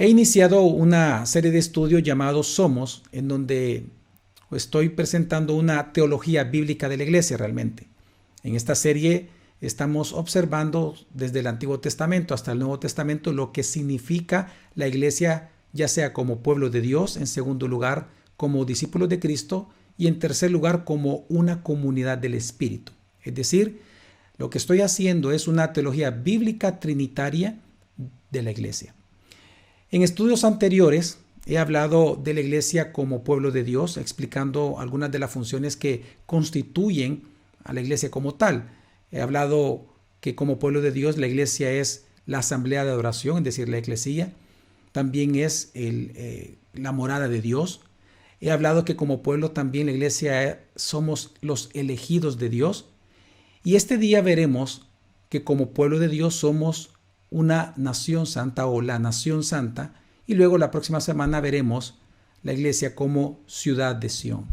He iniciado una serie de estudios llamados Somos, en donde estoy presentando una teología bíblica de la iglesia realmente. En esta serie estamos observando desde el Antiguo Testamento hasta el Nuevo Testamento lo que significa la iglesia, ya sea como pueblo de Dios, en segundo lugar como discípulos de Cristo y en tercer lugar como una comunidad del Espíritu. Es decir, lo que estoy haciendo es una teología bíblica trinitaria de la iglesia. En estudios anteriores he hablado de la iglesia como pueblo de Dios, explicando algunas de las funciones que constituyen a la iglesia como tal. He hablado que como pueblo de Dios la iglesia es la asamblea de adoración, es decir, la eclesía. También es la morada de Dios. He hablado que como pueblo también la iglesia somos los elegidos de Dios. Y este día veremos que como pueblo de Dios somos una nación santa o la nación santa. Y luego la próxima semana veremos la iglesia como ciudad de Sión.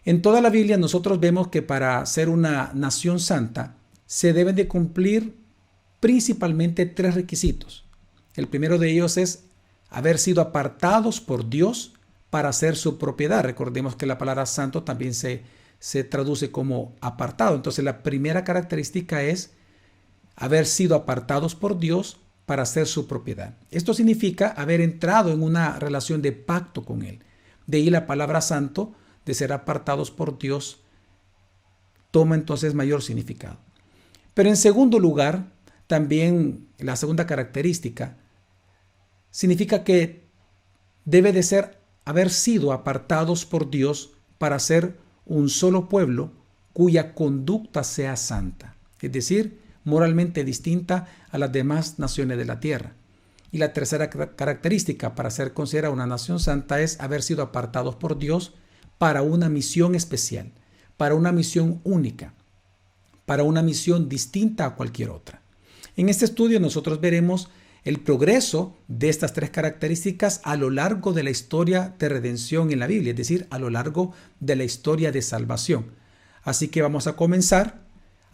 En toda la Biblia nosotros vemos que para ser una nación santa se deben de cumplir principalmente tres requisitos. El primero de ellos es haber sido apartados por Dios para ser su propiedad. Recordemos que la palabra santo también se traduce como apartado. Entonces la primera característica es haber sido apartados por Dios para ser su propiedad. Esto significa haber entrado en una relación de pacto con Él. De ahí la palabra santo, de ser apartados por Dios, toma entonces mayor significado. Pero en segundo lugar, también la segunda característica significa que debe de ser haber sido apartados por Dios para ser un solo pueblo cuya conducta sea santa, es decir, moralmente distinta a las demás naciones de la tierra. Y la tercera característica para ser considerada una nación santa es haber sido apartados por Dios para una misión especial, para una misión única, para una misión distinta a cualquier otra. En este estudio nosotros veremos el progreso de estas tres características a lo largo de la historia de redención en la Biblia, es decir, a lo largo de la historia de salvación. Así que vamos a comenzar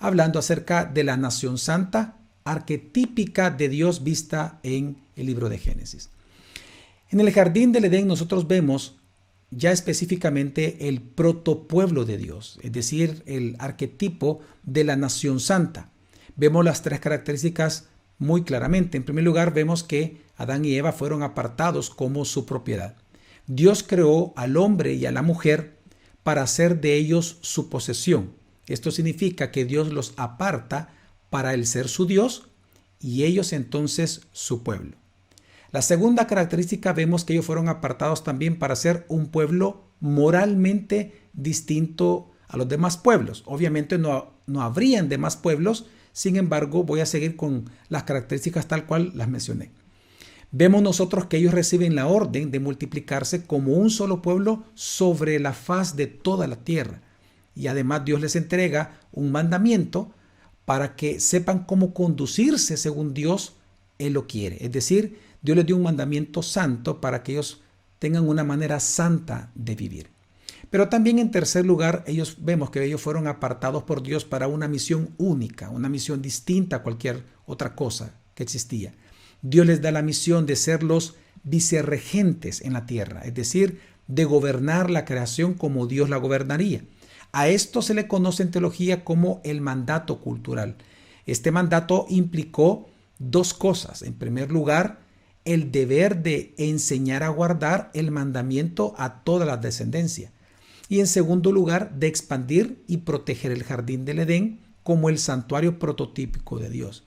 hablando acerca de la nación santa arquetípica de Dios vista en el libro de Génesis. En el jardín del Edén nosotros vemos ya específicamente el protopueblo de Dios, es decir, el arquetipo de la nación santa. Vemos las tres características muy claramente. En primer lugar, vemos que Adán y Eva fueron apartados como su propiedad. Dios creó al hombre y a la mujer para hacer de ellos su posesión. Esto significa que Dios los aparta para el ser su Dios y ellos entonces su pueblo. La segunda característica vemos que ellos fueron apartados también para ser un pueblo moralmente distinto a los demás pueblos. Obviamente no habrían demás pueblos, sin embargo voy a seguir con las características tal cual las mencioné. Vemos nosotros que ellos reciben la orden de multiplicarse como un solo pueblo sobre la faz de toda la tierra. Y además Dios les entrega un mandamiento para que sepan cómo conducirse según Dios Él lo quiere. Es decir, Dios les dio un mandamiento santo para que ellos tengan una manera santa de vivir. Pero también en tercer lugar, vemos que ellos fueron apartados por Dios para una misión única, una misión distinta a cualquier otra cosa que existía. Dios les da la misión de ser los vicerregentes en la tierra, es decir, de gobernar la creación como Dios la gobernaría. A esto se le conoce en teología como el mandato cultural. Este mandato implicó dos cosas. En primer lugar, el deber de enseñar a guardar el mandamiento a toda la descendencia. Y en segundo lugar, de expandir y proteger el jardín del Edén como el santuario prototípico de Dios.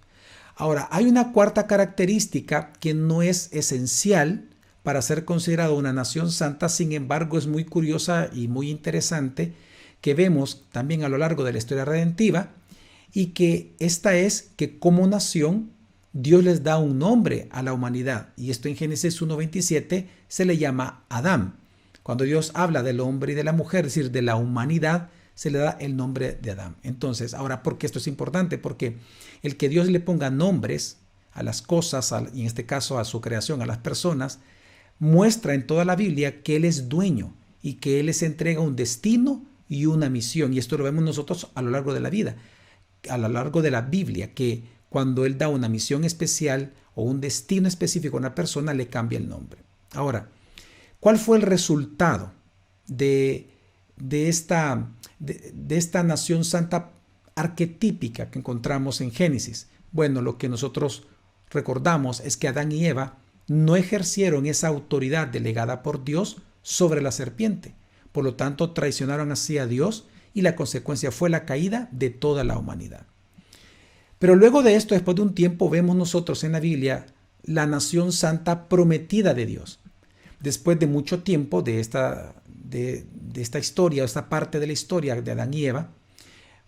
Ahora, hay una cuarta característica que no es esencial para ser considerado una nación santa, sin embargo es muy curiosa y muy interesante, que vemos también a lo largo de la historia redentiva, y que esta es que como nación Dios les da un nombre a la humanidad, y esto en Génesis 1:27 se le llama Adán. Cuando Dios habla del hombre y de la mujer, es decir, de la humanidad, se le da el nombre de Adán. Entonces, ahora, ¿por qué esto es importante? Porque el que Dios le ponga nombres a las cosas, y en este caso a su creación, a las personas, muestra en toda la Biblia que Él es dueño y que Él les entrega un destino y una misión. Y esto lo vemos nosotros a lo largo de la vida, a lo largo de la Biblia, que cuando Él da una misión especial o un destino específico a una persona, le cambia el nombre. Ahora, ¿cuál fue el resultado de esta nación santa arquetípica que encontramos en Génesis? Bueno, lo que nosotros recordamos es que Adán y Eva no ejercieron esa autoridad delegada por Dios sobre la serpiente. Por lo tanto, traicionaron así a Dios y la consecuencia fue la caída de toda la humanidad. Pero luego de esto, después de un tiempo, vemos nosotros en la Biblia la nación santa prometida de Dios. Después de mucho tiempo de esta historia, esta parte de la historia de Adán y Eva,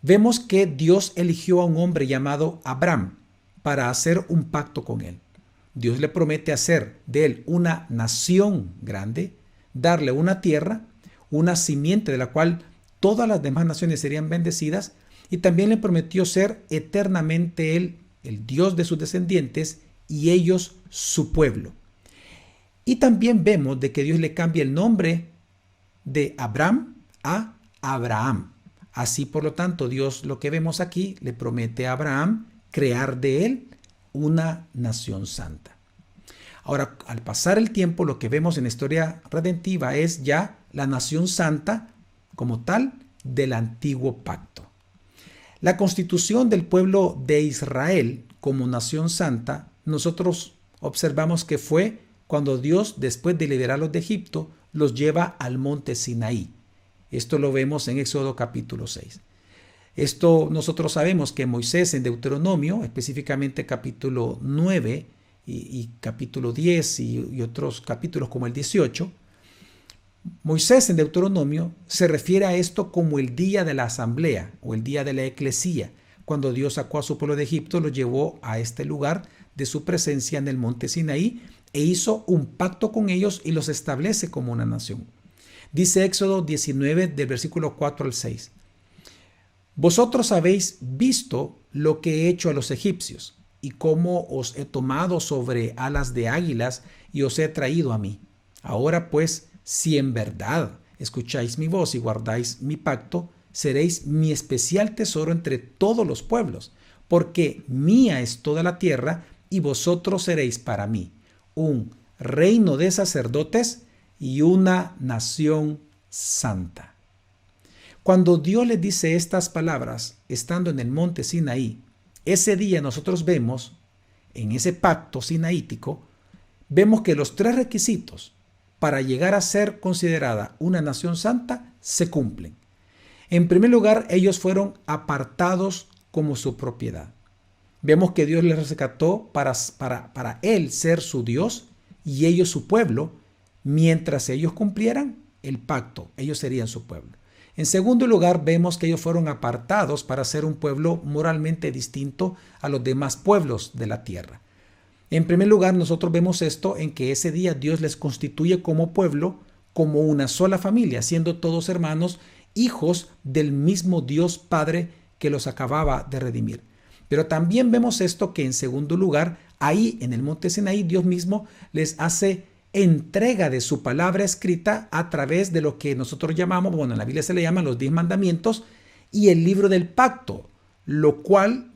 vemos que Dios eligió a un hombre llamado Abraham para hacer un pacto con él. Dios le promete hacer de él una nación grande, darle una tierra, una simiente de la cual todas las demás naciones serían bendecidas, y también le prometió ser eternamente él, el Dios de sus descendientes, y ellos su pueblo. Y también vemos de que Dios le cambia el nombre de Abraham a Abraham. Así, por lo tanto, Dios, lo que vemos aquí, le promete a Abraham crear de él una nación santa. Ahora, al pasar el tiempo, lo que vemos en la historia redentiva es ya la nación santa como tal del antiguo pacto. La constitución del pueblo de Israel como nación santa, nosotros observamos que fue cuando Dios, después de liberarlos de Egipto, los lleva al monte Sinaí. Esto lo vemos en Éxodo capítulo 6. Esto nosotros sabemos que Moisés en Deuteronomio, específicamente capítulo 9 y capítulo 10 y otros capítulos como el 18, Moisés en Deuteronomio se refiere a esto como el día de la asamblea o el día de la eclesía, cuando Dios sacó a su pueblo de Egipto, lo llevó a este lugar de su presencia en el monte Sinaí e hizo un pacto con ellos y los establece como una nación. Dice Éxodo 19 del versículo 4 al 6. Vosotros habéis visto lo que he hecho a los egipcios y cómo os he tomado sobre alas de águilas y os he traído a mí. Ahora pues, si en verdad escucháis mi voz y guardáis mi pacto, seréis mi especial tesoro entre todos los pueblos, porque mía es toda la tierra y vosotros seréis para mí un reino de sacerdotes y una nación santa. Cuando Dios les dice estas palabras, estando en el monte Sinaí, ese día nosotros vemos, en ese pacto sinaítico, vemos que los tres requisitos para llegar a ser considerada una nación santa se cumplen. En primer lugar, ellos fueron apartados como su propiedad. Vemos que Dios les rescató para Él ser su Dios y ellos su pueblo. Mientras ellos cumplieran el pacto, ellos serían su pueblo. En segundo lugar, vemos que ellos fueron apartados para ser un pueblo moralmente distinto a los demás pueblos de la tierra. En primer lugar, nosotros vemos esto en que ese día Dios les constituye como pueblo, como una sola familia, siendo todos hermanos, hijos del mismo Dios Padre que los acababa de redimir. Pero también vemos esto que en segundo lugar, ahí en el monte Sinaí, Dios mismo les hace entrega de su palabra escrita a través de lo que nosotros llamamos, bueno, en la Biblia se le llaman los 10 mandamientos y el libro del pacto, lo cual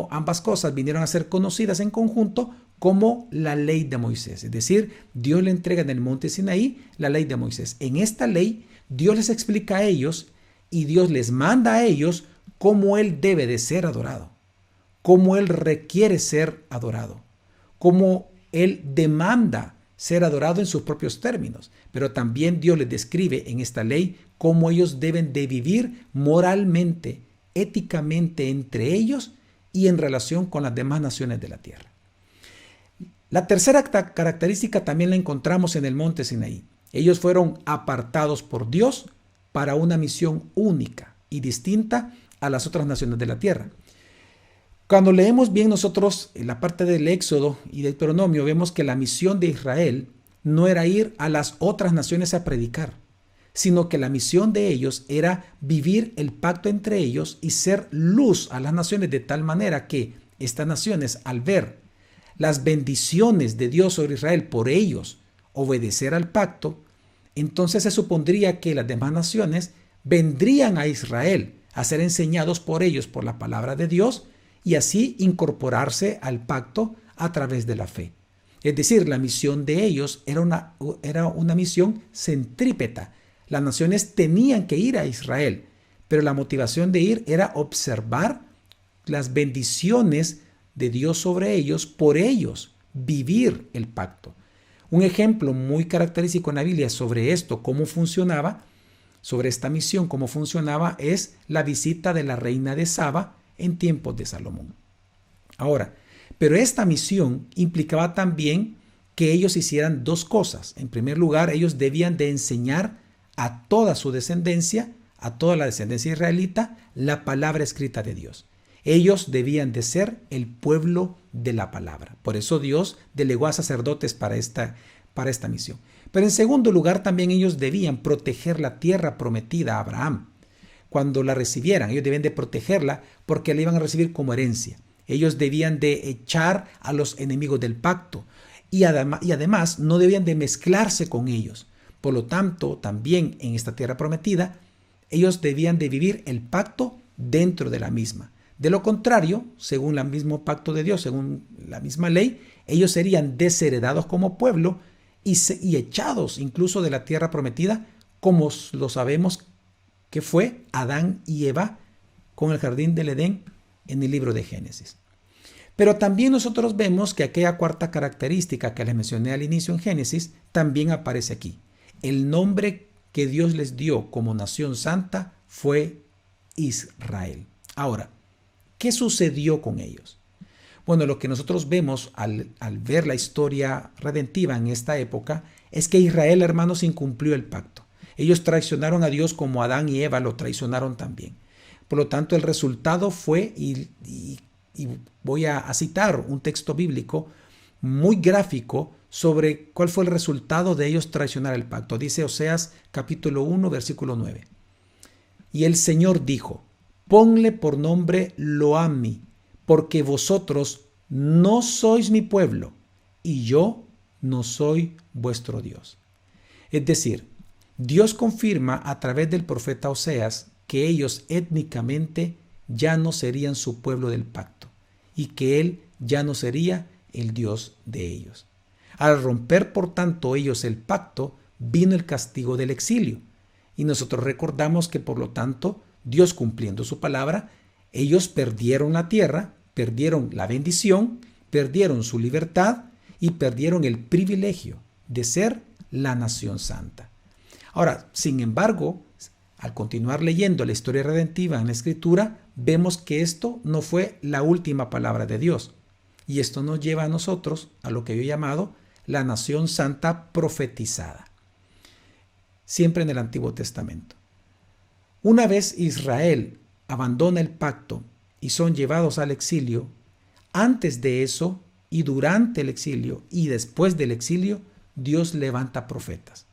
ambas cosas vinieron a ser conocidas en conjunto como la ley de Moisés. Es decir, Dios le entrega en el monte Sinaí la ley de Moisés. En esta ley, Dios les explica a ellos y Dios les manda a ellos cómo Él debe de ser adorado, cómo Él requiere ser adorado, cómo Él demanda ser adorado en sus propios términos. Pero también Dios les describe en esta ley cómo ellos deben de vivir moralmente, éticamente entre ellos y en relación con las demás naciones de la tierra. La tercera característica también la encontramos en el monte Sinaí. Ellos fueron apartados por Dios para una misión única y distinta a las otras naciones de la tierra. Cuando leemos bien nosotros en la parte del Éxodo y del Deuteronomio, vemos que la misión de Israel no era ir a las otras naciones a predicar, sino que la misión de ellos era vivir el pacto entre ellos y ser luz a las naciones de tal manera que estas naciones, al ver las bendiciones de Dios sobre Israel por ellos obedecer al pacto, entonces se supondría que las demás naciones vendrían a Israel a ser enseñados por ellos por la palabra de Dios y así incorporarse al pacto a través de la fe. Es decir, la misión de ellos era una misión centrípeta. Las naciones tenían que ir a Israel, pero la motivación de ir era observar las bendiciones de Dios sobre ellos, por ellos vivir el pacto. Un ejemplo muy característico en la Biblia sobre esto, cómo funcionaba, sobre esta misión, cómo funcionaba, es la visita de la reina de Saba en tiempos de Salomón. Ahora, pero esta misión implicaba también que ellos hicieran dos cosas. En primer lugar, ellos debían de enseñar a toda su descendencia, a toda la descendencia israelita, la palabra escrita de Dios. Ellos debían de ser el pueblo de la palabra. Por eso Dios delegó a sacerdotes para esta misión. Pero en segundo lugar, también ellos debían proteger la tierra prometida a Abraham. Cuando la recibieran, ellos debían de protegerla porque la iban a recibir como herencia. Ellos debían de echar a los enemigos del pacto y además no debían de mezclarse con ellos. Por lo tanto, también en esta tierra prometida, ellos debían de vivir el pacto dentro de la misma. De lo contrario, según el mismo pacto de Dios, según la misma ley, ellos serían desheredados como pueblo y echados incluso de la tierra prometida, como lo sabemos que fue Adán y Eva con el jardín del Edén en el libro de Génesis. Pero también nosotros vemos que aquella cuarta característica que les mencioné al inicio en Génesis también aparece aquí. El nombre que Dios les dio como nación santa fue Israel. Ahora, ¿qué sucedió con ellos? Bueno, lo que nosotros vemos al ver la historia redentiva en esta época es que Israel, hermanos, incumplió el pacto. Ellos traicionaron a Dios como Adán y Eva lo traicionaron también. Por lo tanto, el resultado fue, y voy a citar un texto bíblico muy gráfico sobre cuál fue el resultado de ellos traicionar el pacto. Dice Oseas capítulo 1, versículo 9. Y el Señor dijo: ponle por nombre Lo-Ammi, porque vosotros no sois mi pueblo, y yo no soy vuestro Dios. Es decir, Dios confirma a través del profeta Oseas que ellos étnicamente ya no serían su pueblo del pacto, y que Él ya no sería el Dios de ellos. Al romper, por tanto, ellos el pacto, vino el castigo del exilio. Y nosotros recordamos que, por lo tanto, Dios cumpliendo su palabra, ellos perdieron la tierra, perdieron la bendición, perdieron su libertad y perdieron el privilegio de ser la nación santa. Ahora, sin embargo, al continuar leyendo la historia redentiva en la Escritura, vemos que esto no fue la última palabra de Dios. Y esto nos lleva a nosotros a lo que yo he llamado la nación santa profetizada. Siempre en el Antiguo Testamento. Una vez Israel abandona el pacto y son llevados al exilio, antes de eso y durante el exilio y después del exilio, Dios levanta profetas.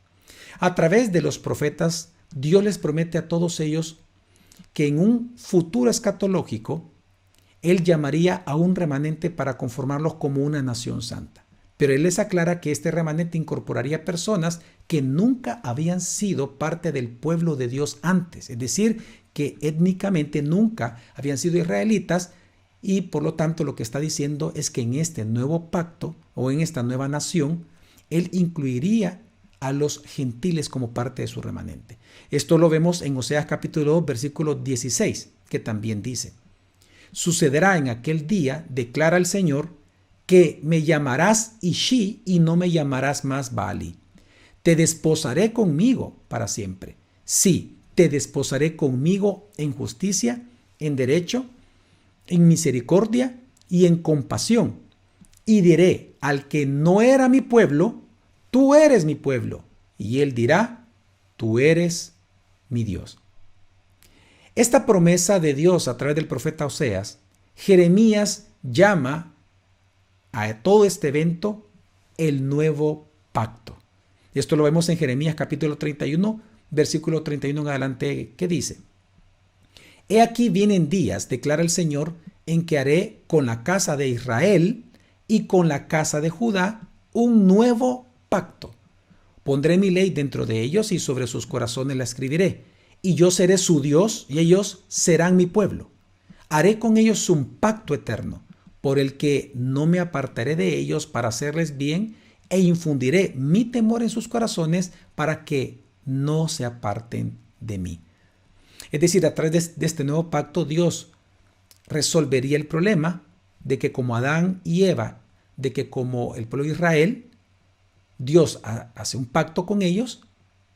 A través de los profetas, Dios les promete a todos ellos que en un futuro escatológico, Él llamaría a un remanente para conformarlos como una nación santa. Pero Él les aclara que este remanente incorporaría personas que nunca habían sido parte del pueblo de Dios antes. Es decir, que étnicamente nunca habían sido israelitas y por lo tanto lo que está diciendo es que en este nuevo pacto o en esta nueva nación, Él incluiría a los gentiles como parte de su remanente. Esto lo vemos en Oseas capítulo 2, versículo 16, que también dice: sucederá en aquel día, declara el Señor, que me llamarás Ishi y no me llamarás más Baali. Te desposaré conmigo para siempre. Sí, te desposaré conmigo en justicia, en derecho, en misericordia y en compasión. Y diré al que no era mi pueblo: tú eres mi pueblo. Y él dirá: tú eres mi Dios. Esta promesa de Dios a través del profeta Oseas, Jeremías llama a todo este evento el nuevo pacto. Y esto lo vemos en Jeremías capítulo 31, versículo 31 en adelante, que dice: he aquí vienen días, declara el Señor, en que haré con la casa de Israel y con la casa de Judá un nuevo pacto. Pondré mi ley dentro de ellos y sobre sus corazones la escribiré. Y yo seré su Dios y ellos serán mi pueblo. Haré con ellos un pacto eterno. por el que no me apartaré de ellos para hacerles bien, e infundiré mi temor en sus corazones para que no se aparten de mí. Es decir, a través de este nuevo pacto, Dios resolvería el problema de que como Adán y Eva, de que como el pueblo de Israel, Dios hace un pacto con ellos,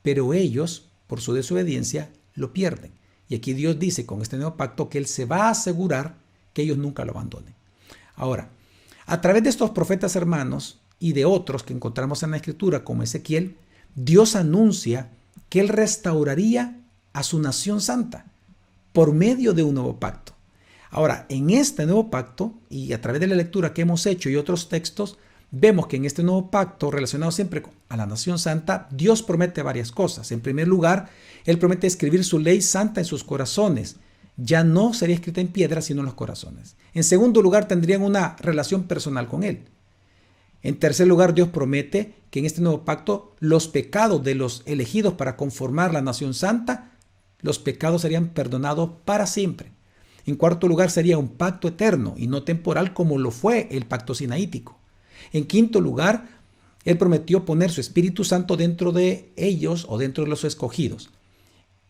pero ellos, por su desobediencia, lo pierden. Y aquí Dios dice con este nuevo pacto que Él se va a asegurar que ellos nunca lo abandonen. Ahora, a través de estos profetas hermanos y de otros que encontramos en la Escritura, como Ezequiel, Dios anuncia que Él restauraría a su nación santa por medio de un nuevo pacto. Ahora, en este nuevo pacto, y a través de la lectura que hemos hecho y otros textos, vemos que en este nuevo pacto, relacionado siempre a la nación santa, Dios promete varias cosas. En primer lugar, Él promete escribir su ley santa en sus corazones. Ya no sería escrita en piedra, sino en los corazones. En segundo lugar, tendrían una relación personal con Él. En tercer lugar, Dios promete que en este nuevo pacto, los pecados de los elegidos para conformar la nación santa, los pecados serían perdonados para siempre. En cuarto lugar, sería un pacto eterno y no temporal como lo fue el pacto sinaítico. En quinto lugar, Él prometió poner su Espíritu Santo dentro de ellos o dentro de los escogidos.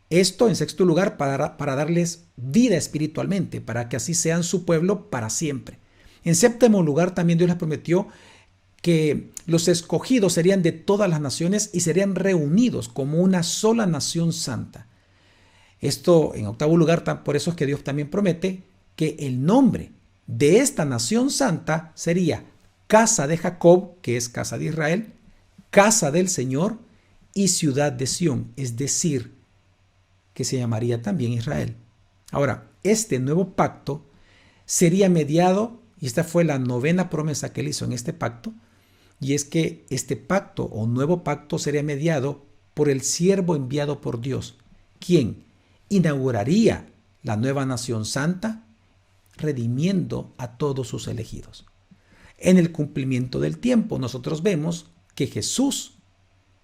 Esto, en sexto lugar, para darles vida espiritualmente, para que así sean su pueblo para siempre. En séptimo lugar, también Dios les prometió que los escogidos serían de todas las naciones y serían reunidos como una sola nación santa. Esto, en octavo lugar, por eso es que Dios también promete que el nombre de esta nación santa sería Casa de Jacob, que es casa de Israel, Casa del Señor y Ciudad de Sión, es decir, que se llamaría también Israel. Ahora, este nuevo pacto sería mediado, y esta fue la novena promesa que Él hizo en este pacto, y es que este pacto o nuevo pacto sería mediado por el siervo enviado por Dios, quien inauguraría la nueva nación santa, redimiendo a todos sus elegidos. En el cumplimiento del tiempo, nosotros vemos que Jesús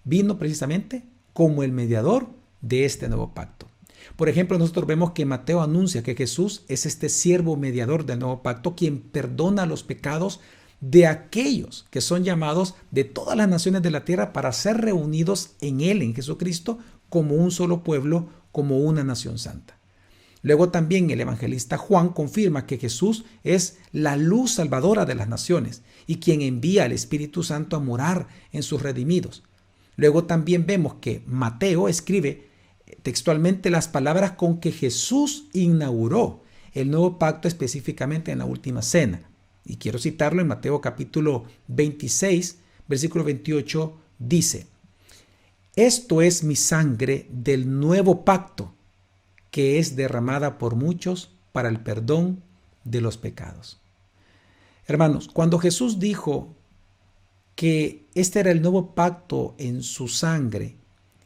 vino precisamente como el mediador de este nuevo pacto. Por ejemplo, nosotros vemos que Mateo anuncia que Jesús es este siervo mediador del nuevo pacto, quien perdona los pecados de aquellos que son llamados de todas las naciones de la tierra para ser reunidos en Él, en Jesucristo, como un solo pueblo, como una nación santa. Luego también el evangelista Juan confirma que Jesús es la luz salvadora de las naciones y quien envía al Espíritu Santo a morar en sus redimidos. Luego también vemos que Mateo escribe textualmente las palabras con que Jesús inauguró el nuevo pacto específicamente en la última cena. Y quiero citarlo en Mateo capítulo 26, versículo 28, dice: Esto es mi sangre del nuevo pacto, que es derramada por muchos para el perdón de los pecados. Hermanos, cuando Jesús dijo que este era el nuevo pacto en su sangre,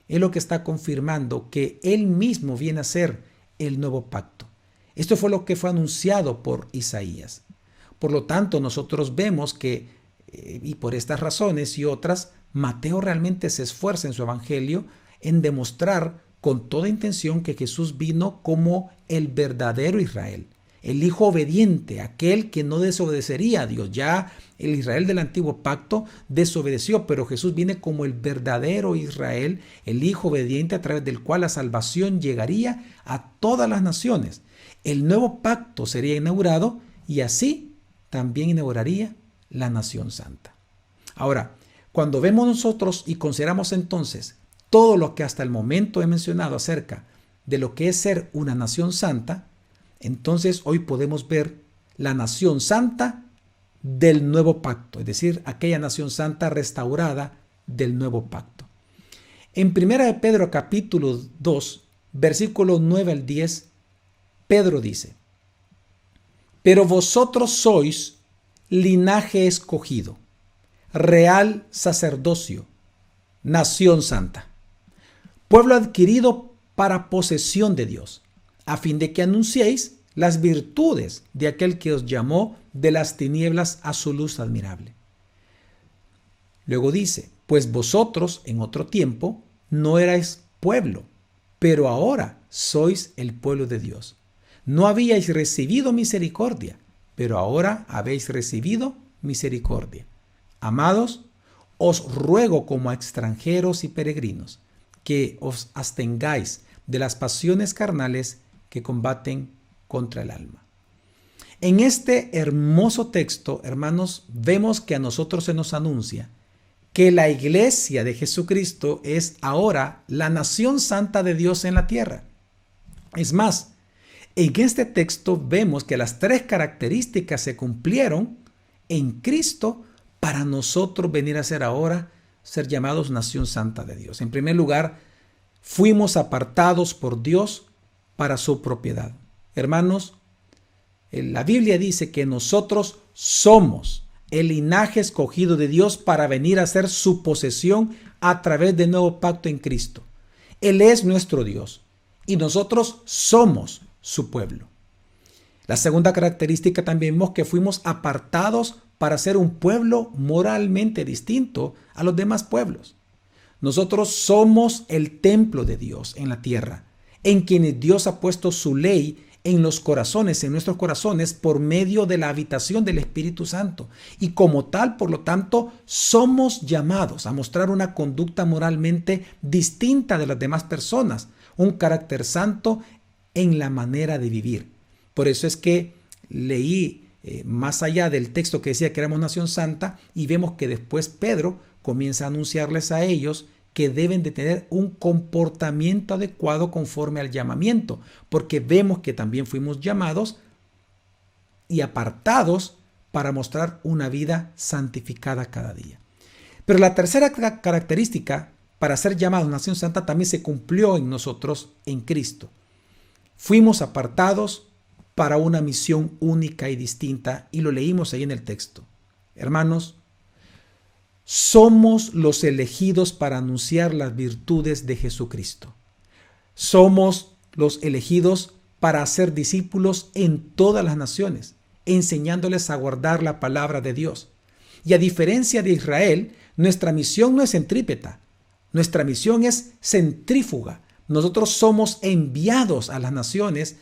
es lo que está confirmando que Él mismo viene a ser el nuevo pacto. Esto fue lo que fue anunciado por Isaías. Por lo tanto, nosotros vemos que, y por estas razones y otras, Mateo realmente se esfuerza en su evangelio en demostrar con toda intención que Jesús vino como el verdadero Israel, el hijo obediente, aquel que no desobedecería a Dios. Ya el Israel del antiguo pacto desobedeció, pero Jesús viene como el verdadero Israel, el hijo obediente a través del cual la salvación llegaría a todas las naciones. El nuevo pacto sería inaugurado y así también inauguraría la nación santa. Ahora, cuando vemos nosotros y consideramos entonces todo lo que hasta el momento he mencionado acerca de lo que es ser una nación santa, entonces hoy podemos ver la nación santa del nuevo pacto, es decir, aquella nación santa restaurada del nuevo pacto. En 1 de Pedro capítulo 2, versículos 9 al 10, Pedro dice: Pero vosotros sois linaje escogido, real sacerdocio, nación santa, pueblo adquirido para posesión de Dios, a fin de que anunciéis las virtudes de aquel que os llamó de las tinieblas a su luz admirable. Luego dice: Pues vosotros en otro tiempo no erais pueblo, pero ahora sois el pueblo de Dios. No habíais recibido misericordia, pero ahora habéis recibido misericordia. Amados, os ruego como a extranjeros y peregrinos que os abstengáis de las pasiones carnales que combaten contra el alma. En este hermoso texto, hermanos, vemos que a nosotros se nos anuncia que la iglesia de Jesucristo es ahora la nación santa de Dios en la tierra. Es más, en este texto vemos que las 3 características se cumplieron en Cristo para nosotros venir a ser ahora, ser llamados nación santa de Dios. En primer lugar, fuimos apartados por Dios para su propiedad. Hermanos, la Biblia dice que nosotros somos el linaje escogido de Dios para venir a ser su posesión a través del nuevo pacto en Cristo. Él es nuestro Dios y nosotros somos su pueblo. La segunda característica también vemos que fuimos apartados para ser un pueblo moralmente distinto a los demás pueblos. Nosotros somos el templo de Dios en la tierra, en quienes Dios ha puesto su ley en los corazones, en nuestros corazones, por medio de la habitación del Espíritu Santo. Y como tal, por lo tanto, somos llamados a mostrar una conducta moralmente distinta de las demás personas, un carácter santo en la manera de vivir. Por eso es que leí más allá del texto que decía que éramos nación santa, y vemos que después Pedro comienza a anunciarles a ellos que deben de tener un comportamiento adecuado conforme al llamamiento, porque vemos que también fuimos llamados y apartados para mostrar una vida santificada cada día. Pero la tercera característica para ser llamados nación santa también se cumplió en nosotros en Cristo. Fuimos apartados para una misión única y distinta, y lo leímos ahí en el texto. Hermanos, somos los elegidos para anunciar las virtudes de Jesucristo. Somos los elegidos para hacer discípulos en todas las naciones, enseñándoles a guardar la palabra de Dios. Y a diferencia de Israel, nuestra misión no es centrípeta, nuestra misión es centrífuga. Nosotros somos enviados a las naciones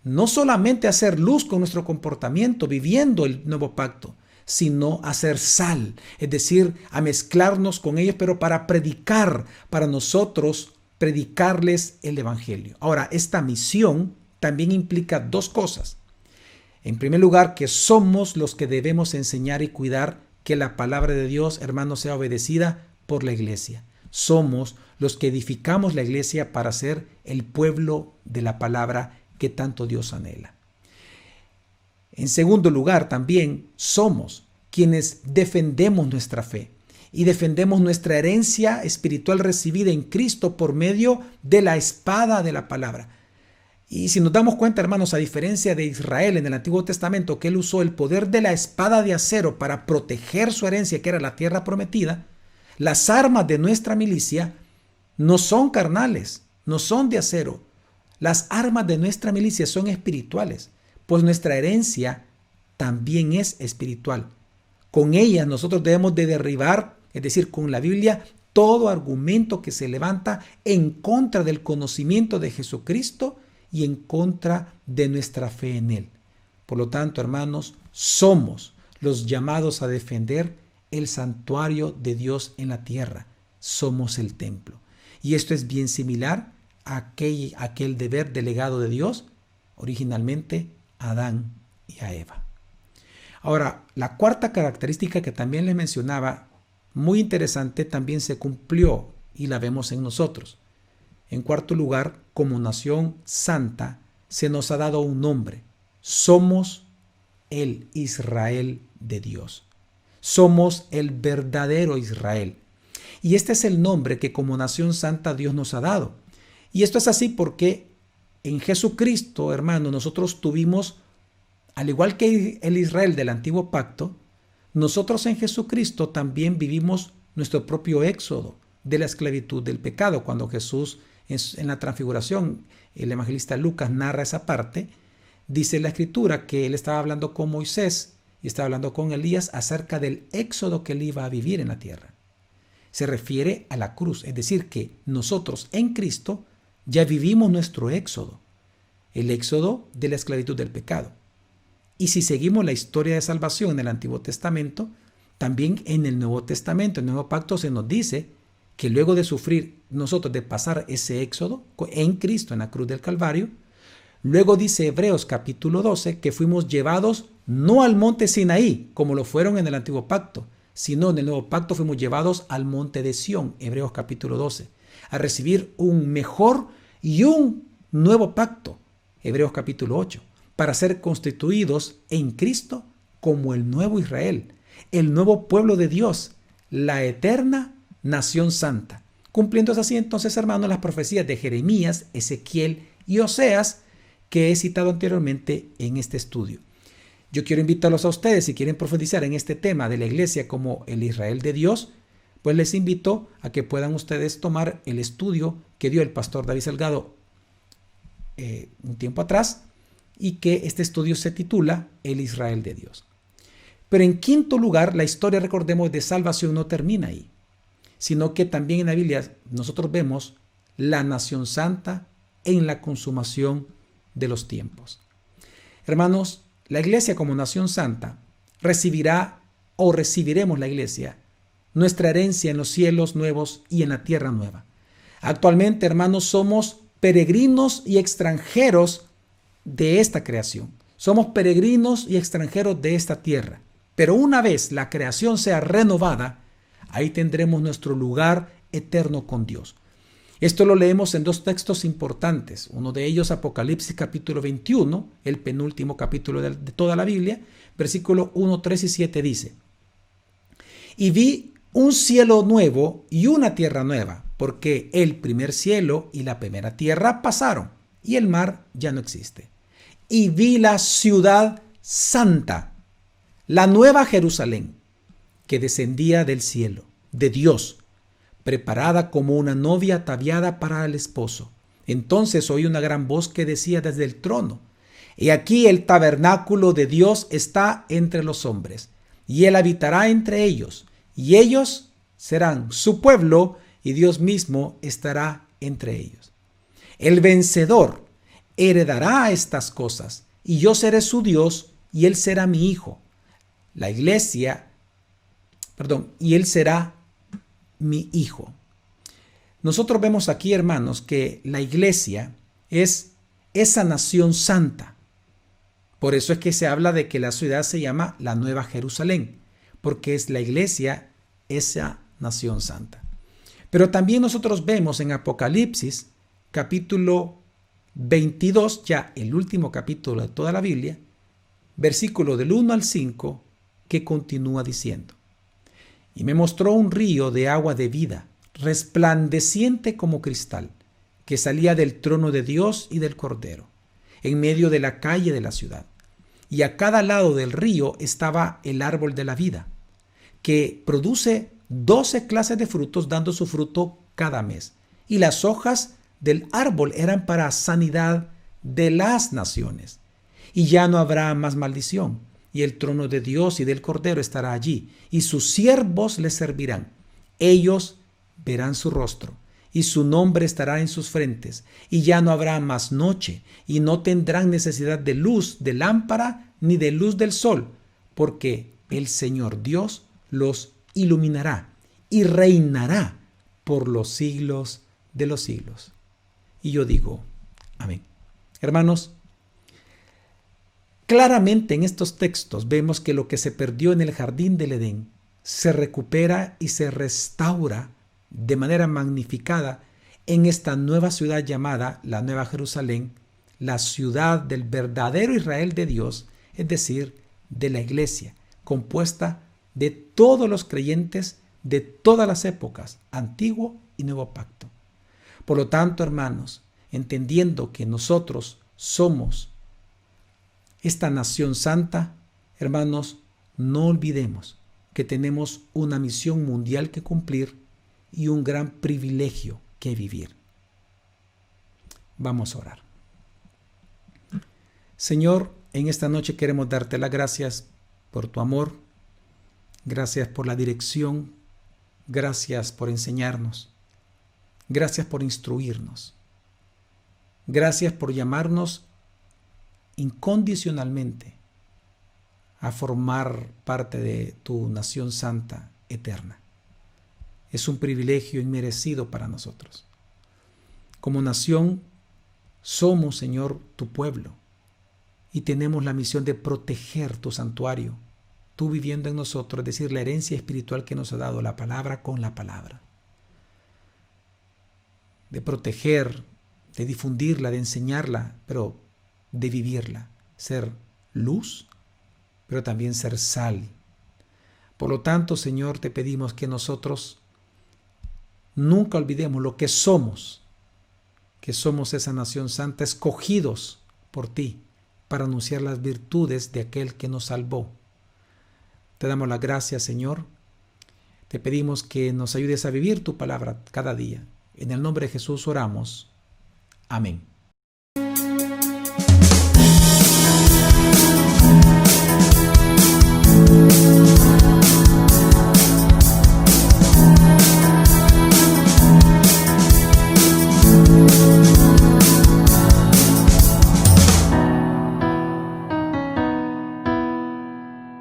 no solamente a hacer luz con nuestro comportamiento, viviendo el nuevo pacto, sino a ser sal, es decir, a mezclarnos con ellos, pero para predicar, para nosotros predicarles el evangelio. Ahora, esta misión también implica 2 cosas. En primer lugar, que somos los que debemos enseñar y cuidar que la palabra de Dios, hermanos, sea obedecida por la iglesia. Somos los que edificamos la iglesia para ser el pueblo de la palabra que tanto Dios anhela. En segundo lugar, también somos quienes defendemos nuestra fe y defendemos nuestra herencia espiritual recibida en Cristo por medio de la espada de la palabra. Y si nos damos cuenta, hermanos, a diferencia de Israel en el Antiguo Testamento, que él usó el poder de la espada de acero para proteger su herencia, que era la tierra prometida, las armas de nuestra milicia no son carnales, no son de acero. Las armas de nuestra milicia son espirituales, pues nuestra herencia también es espiritual. Con ellas nosotros debemos de derribar, es decir, con la Biblia, todo argumento que se levanta en contra del conocimiento de Jesucristo y en contra de nuestra fe en Él. Por lo tanto, hermanos, somos los llamados a defender el santuario de Dios en la tierra. Somos el templo. Y esto es bien similar a aquel deber delegado de Dios originalmente a Adán y a Eva. Ahora, la cuarta característica que también les mencionaba, muy interesante, también se cumplió y la vemos en nosotros. En cuarto lugar, como nación santa, se nos ha dado un nombre. Somos el Israel de Dios. Somos el verdadero Israel. Y este es el nombre que como nación santa Dios nos ha dado. Y esto es así porque en Jesucristo, hermano, nosotros tuvimos, al igual que el Israel del antiguo pacto, nosotros en Jesucristo también vivimos nuestro propio éxodo de la esclavitud del pecado. Cuando Jesús en la transfiguración, el evangelista Lucas narra esa parte, dice la escritura que él estaba hablando con Moisés y estaba hablando con Elías acerca del éxodo que él iba a vivir en la tierra. Se refiere a la cruz, es decir, que nosotros en Cristo ya vivimos nuestro éxodo, el éxodo de la esclavitud del pecado. Y si seguimos la historia de salvación en el Antiguo Testamento, también en el Nuevo Testamento, en el Nuevo Pacto, se nos dice que luego de sufrir nosotros, de pasar ese éxodo en Cristo, en la cruz del Calvario, luego dice Hebreos capítulo 12 que fuimos llevados no al monte Sinaí, como lo fueron en el Antiguo Pacto, sino en el Nuevo Pacto fuimos llevados al monte de Sión, Hebreos capítulo 12, a recibir un mejor y un nuevo pacto, Hebreos capítulo 8, para ser constituidos en Cristo como el nuevo Israel, el nuevo pueblo de Dios, la eterna nación santa. Cumpliéndose así entonces, hermanos, las profecías de Jeremías, Ezequiel y Oseas que he citado anteriormente en este estudio. Yo quiero invitarlos a ustedes, si quieren profundizar en este tema de la iglesia como el Israel de Dios, pues les invito a que puedan ustedes tomar el estudio que dio el pastor David Salgado un tiempo atrás, y que este estudio se titula El Israel de Dios. Pero en quinto lugar, la historia, recordemos, de salvación no termina ahí, sino que también en la Biblia nosotros vemos la nación santa en la consumación de los tiempos. Hermanos, la iglesia como nación santa recibirá o recibiremos la iglesia nuestra herencia en los cielos nuevos y en la tierra nueva. Actualmente, hermanos, somos peregrinos y extranjeros de esta creación. Somos peregrinos y extranjeros de esta tierra. Pero una vez la creación sea renovada, ahí tendremos nuestro lugar eterno con Dios. Esto lo leemos en dos textos importantes. Uno de ellos, Apocalipsis capítulo 21, el penúltimo capítulo de toda la Biblia, versículo 1, 3 y 7 dice: Y vi un cielo nuevo y una tierra nueva, porque el primer cielo y la primera tierra pasaron, y el mar ya no existe. Y vi la ciudad santa, la nueva Jerusalén, que descendía del cielo, de Dios, preparada como una novia ataviada para el esposo. Entonces oí una gran voz que decía desde el trono: He aquí el tabernáculo de Dios está entre los hombres, y él habitará entre ellos, y ellos serán su pueblo, y Dios mismo estará entre ellos. El vencedor heredará estas cosas, y yo seré su Dios, y él será mi hijo. Y él será mi hijo. Nosotros vemos aquí, hermanos, que la iglesia es esa nación santa. Por eso es que se habla de que la ciudad se llama la Nueva Jerusalén, porque es la iglesia esa nación santa. Pero también nosotros vemos en Apocalipsis capítulo 22, ya el último capítulo de toda la Biblia, versículo del 1 al 5, que continúa diciendo: Y me mostró un río de agua de vida, resplandeciente como cristal, que salía del trono de Dios y del Cordero, en medio de la calle de la ciudad. Y a cada lado del río estaba el árbol de la vida, que produce 12 clases de frutos, dando su fruto cada mes. Y las hojas del árbol eran para sanidad de las naciones. Y ya no habrá más maldición. Y el trono de Dios y del Cordero estará allí, y sus siervos les servirán. Ellos verán su rostro, y su nombre estará en sus frentes, y ya no habrá más noche, y no tendrán necesidad de luz de lámpara ni de luz del sol, porque el Señor Dios los iluminará y reinará por los siglos de los siglos. Y yo digo, amén. Hermanos, claramente en estos textos vemos que lo que se perdió en el jardín del Edén se recupera y se restaura de manera magnificada en esta nueva ciudad llamada la Nueva Jerusalén, la ciudad del verdadero Israel de Dios, es decir, de la iglesia, compuesta de todos los creyentes de todas las épocas, Antiguo y Nuevo Pacto. Por lo tanto, hermanos, entendiendo que nosotros somos esta nación santa, hermanos, no olvidemos que tenemos una misión mundial que cumplir y un gran privilegio que vivir. Vamos a orar. Señor, en esta noche queremos darte las gracias por tu amor, gracias por la dirección, gracias por enseñarnos, gracias por instruirnos, gracias por llamarnos incondicionalmente a formar parte de tu nación santa eterna. Es un privilegio inmerecido para nosotros. Como nación, somos, Señor, tu pueblo y tenemos la misión de proteger tu santuario, tú viviendo en nosotros, es decir, la herencia espiritual que nos ha dado la palabra con la palabra. De proteger, de difundirla, de enseñarla, pero de vivirla, ser luz, pero también ser sal. Por lo tanto, Señor, te pedimos que nosotros nunca olvidemos lo que somos esa nación santa, escogidos por ti para anunciar las virtudes de aquel que nos salvó. Te damos las gracias, Señor. Te pedimos que nos ayudes a vivir tu palabra cada día. En el nombre de Jesús oramos. Amén.